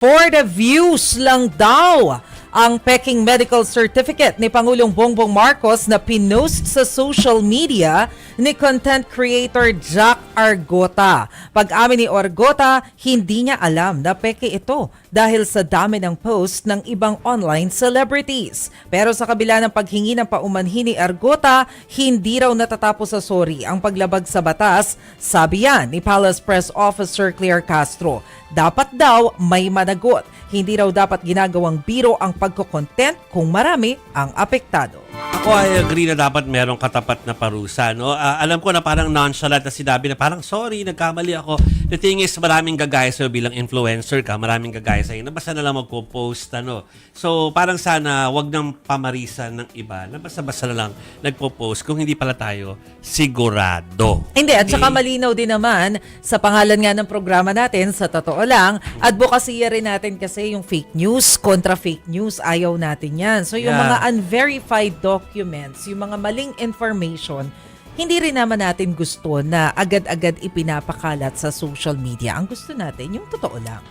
For the views lang daw ang peking medical certificate ni Pangulong Bongbong Marcos na pinost sa social media ni content creator Jack Argota. Pag-amin ni Argota, hindi niya alam na peke ito dahil sa dami ng post ng ibang online celebrities. Pero sa kabila ng paghingi ng paumanhin ni Argota, hindi raw natatapos sa sorry ang paglabag sa batas, sabi yan ni Palace Press Officer Claire Castro. Dapat daw may managot. Hindi raw dapat ginagawang biro ang pagko-content kung marami ang apektado. Ako ay agree na dapat merong katapat na parusa. No? Alam ko na parang nonchalant na sinabi na parang sorry, nagkamali ako. The thing is, maraming gagaya sa'yo bilang influencer ka, maraming gagaya sa'yo na basta na lang magpo-post. Ano? So parang sana wag nang pamarisan ng iba na basta-basta na lang nagpo-post kung hindi pala tayo sigurado. Hindi, at saka malinaw din naman sa pangalan nga ng programa natin, sa totoo lang, advocacy rin natin kasi yung fake news kontra fake news, ayaw natin yan. So yung mga unverified documents, yung mga maling information, hindi rin naman natin gusto na agad-agad ipinapakalat sa social media. Ang gusto natin, yung totoo lang.